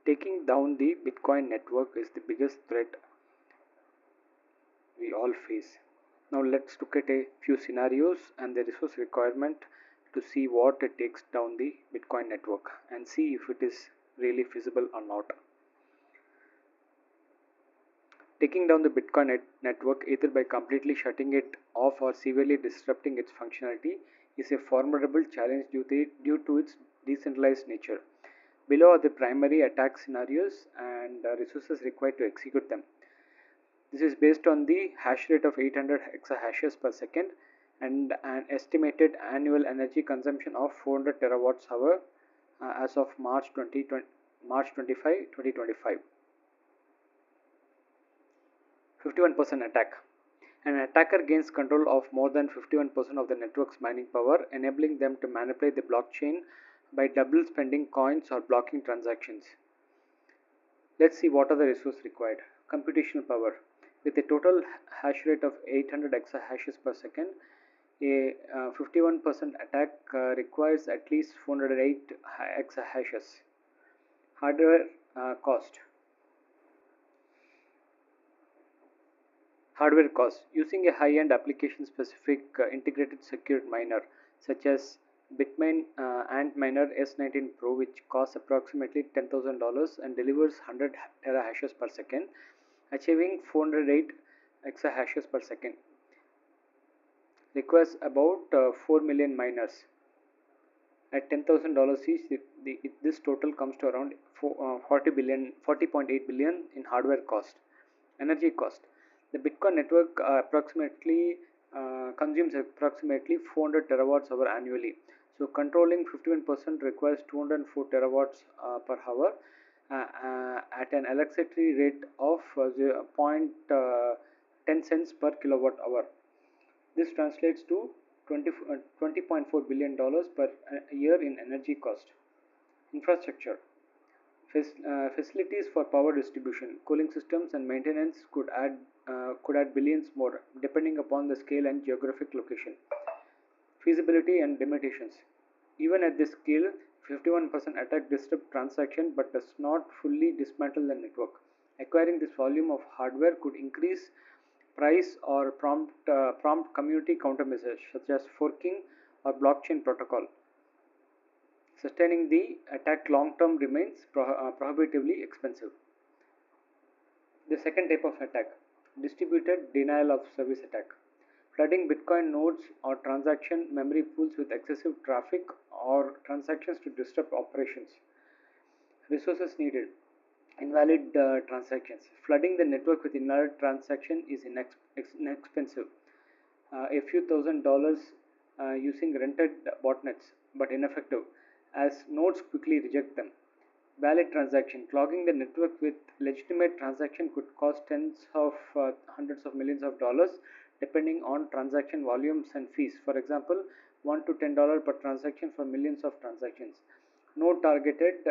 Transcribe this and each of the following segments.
Taking down the Bitcoin network is the biggest threat we all face. Now let's look at a few scenarios and the resource requirement to see what it takes down the Bitcoin network and see if it is really feasible or not. Taking down the Bitcoin network either by completely shutting it off or severely disrupting its functionality is a formidable challenge due to its decentralized nature. Below are the primary attack scenarios and resources required to execute them. This is based on the hash rate of 800 exahashes per second and an estimated annual energy consumption of 400 terawatts hour as of March 25, 2025. 51% attack. An attacker gains control of more than 51% of the network's mining power, enabling them to manipulate the blockchain by double spending coins or blocking transactions. Let's see what are the resources required. Computational power. With a total hash rate of 800 exahashes per second, a 51% attack requires at least 408 exahashes. Hardware cost. Hardware cost. Using a high-end application-specific integrated circuit miner such as Bitmain Antminer S19 Pro, which costs approximately $10,000 and delivers 100 terahashes per second, achieving 408 exahashes per second, requires about 4 million miners. At $10,000 each, this total comes to around 40.8 billion in hardware cost. Energy cost. The Bitcoin network approximately consumes approximately 400 terawatts hour annually. So controlling 51% requires 204 terawatts per hour at an electricity rate of 0.10 cents per kilowatt hour. This translates to $20.4 billion per year in energy cost. Infrastructure. Facilities for power distribution, cooling systems, and maintenance could add billions more, depending upon the scale and geographic location. Feasibility and limitations. Even at this scale, 51% attack disrupt transaction but does not fully dismantle the network. Acquiring this volume of hardware could increase price or prompt community countermeasures such as forking or blockchain protocol. Sustaining the attack long term remains prohibitively expensive. The second type of attack, distributed denial of service attack. Flooding Bitcoin nodes or transaction memory pools with excessive traffic or transactions to disrupt operations. Resources needed, invalid transactions. Flooding the network with invalid transaction is inexpensive. A few $1,000s using rented botnets, but ineffective as nodes quickly reject them. Valid transaction. Clogging the network with legitimate transaction could cost tens of hundreds of millions of dollars depending on transaction volumes and fees. For example, $1 to $10 per transaction for millions of transactions. Node targeted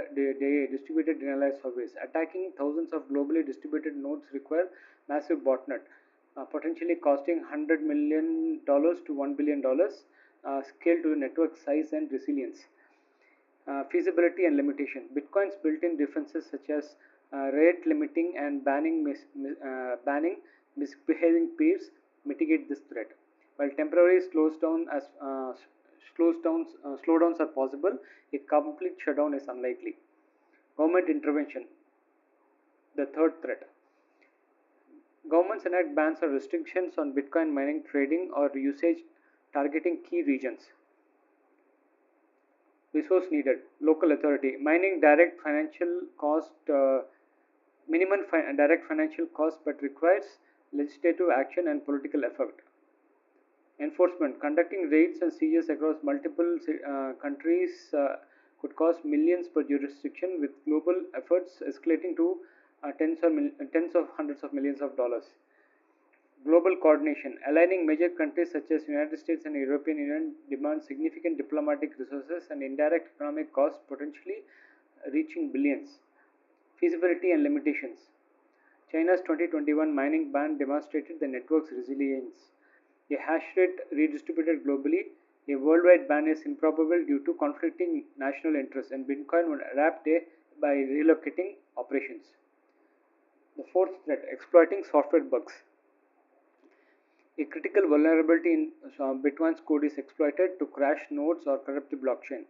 distributed denial service. Attacking thousands of globally distributed nodes require massive botnet, potentially costing $100 million to $1 billion, scale to network size and resilience. Feasibility and limitation. Bitcoin's built-in defenses such as rate limiting and banning misbehaving peers mitigate this threat. While temporary slowdowns are possible, a complete shutdown is unlikely. Government intervention. The third threat. Governments enact bans or restrictions on Bitcoin mining, trading, or usage targeting key regions. Resource needed. Local authority. Mining direct financial cost, direct financial cost, but requires legislative action and political effort. Enforcement. Conducting raids and seizures across multiple countries could cost millions per jurisdiction, with global efforts escalating to tens of hundreds of millions of dollars. Global coordination. Aligning major countries such as United States and European Union demands significant diplomatic resources and indirect economic costs, potentially reaching billions. Feasibility and limitations. China's 2021 mining ban demonstrated the network's resilience. A hash rate redistributed globally, a worldwide ban is improbable due to conflicting national interests, and Bitcoin would adapt a by relocating operations. The fourth threat, exploiting software bugs. A critical vulnerability in Bitcoin's code is exploited to crash nodes or corrupt the blockchain.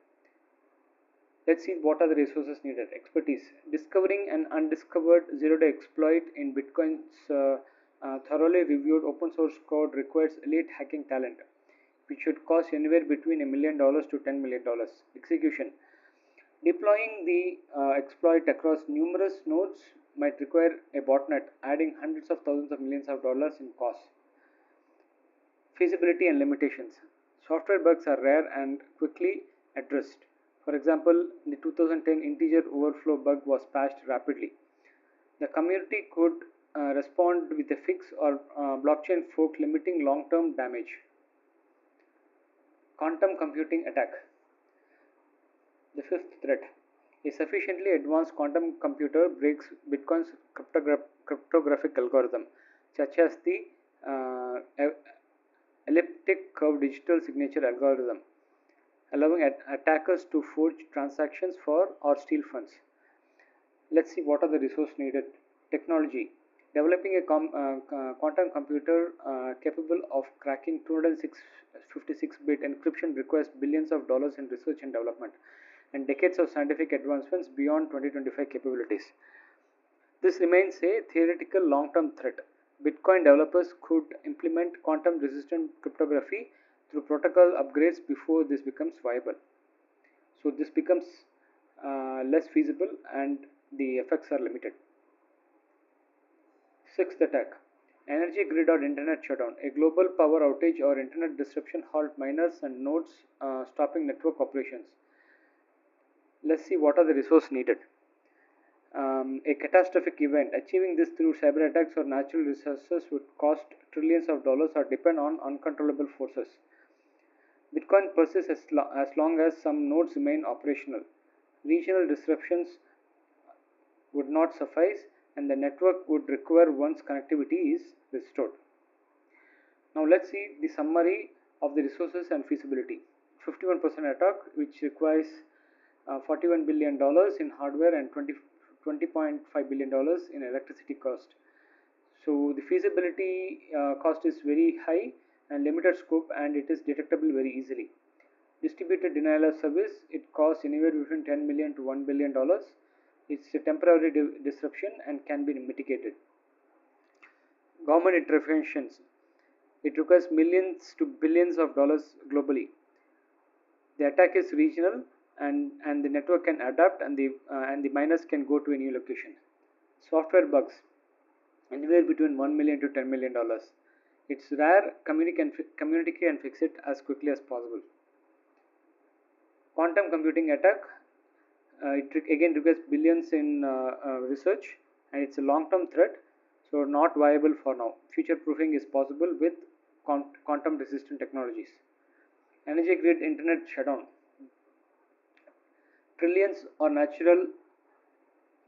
Let's see what are the resources needed. Expertise. Discovering an undiscovered zero-day exploit in Bitcoin's thoroughly reviewed open source code requires elite hacking talent, which should cost anywhere between $1 million to $10 million. Execution. Deploying the exploit across numerous nodes might require a botnet, adding hundreds of thousands of millions of dollars in costs. Feasibility and limitations. Software bugs are rare and quickly addressed. For example, the 2010 integer overflow bug was patched rapidly. The community could respond with a fix or blockchain fork limiting long-term damage. Quantum computing attack. The fifth threat. A sufficiently advanced quantum computer breaks Bitcoin's cryptographic algorithm, such as the elliptic curve digital signature algorithm, allowing attackers to forge transactions for or steal funds. Let's see what are the resources needed. Technology. Developing a quantum computer capable of cracking 256-bit encryption requires billions of dollars in research and development and decades of scientific advancements beyond 2025 capabilities. This remains a theoretical long-term threat. Bitcoin developers could implement quantum-resistant cryptography through protocol upgrades before this becomes viable. So this becomes less feasible and the effects are limited. Sixth attack. Energy grid or internet shutdown. A global power outage or internet disruption halt miners and nodes, stopping network operations. Let's see what are the resources needed. A catastrophic event. Achieving this through cyber attacks or natural resources would cost trillions of dollars or depend on uncontrollable forces. Bitcoin persists as long as some nodes remain operational. Regional disruptions would not suffice and the network would recover once connectivity is restored. Now let's see the summary of the resources and feasibility. 51% attack, which requires $41 billion in hardware and $20.5 billion in electricity cost. So the feasibility cost is very high and limited scope, and it is detectable very easily. Distributed denial of service, it costs anywhere between $10 million to $1 billion. It's a temporary disruption and can be mitigated. Government interventions, it requires millions to billions of dollars globally. The attack is regional and the network can adapt and the miners can go to a new location. Software bugs, anywhere between $1 million to $10 million. It's rare, community can fix it as quickly as possible. Quantum computing attack, it again requires billions in research and it's a long-term threat, so not viable for now. Future proofing is possible with quantum resistant technologies. Energy grid internet shutdown. Trillions or natural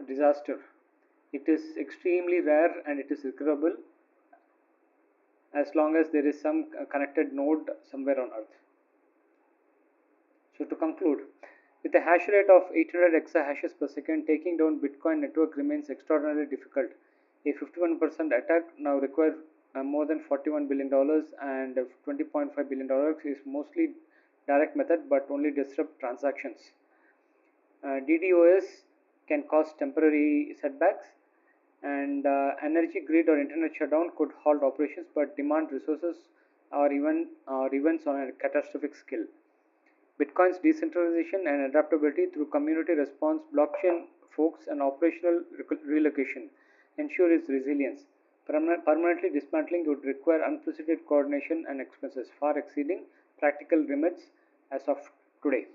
disaster. It is extremely rare and it is recoverable as long as there is some connected node somewhere on earth. So to conclude, with a hash rate of 800 exahashes per second, taking down Bitcoin network remains extraordinarily difficult. A 51% attack now requires more than $41 billion and $20.5 billion is mostly direct method but only disrupt transactions. DDoS can cause temporary setbacks, and energy grid or internet shutdown could halt operations but demand resources or events on a catastrophic scale. Bitcoin's decentralization and adaptability through community response, blockchain forks, and operational relocation ensure its resilience. Permanently dismantling would require unprecedented coordination and expenses far exceeding practical limits as of today.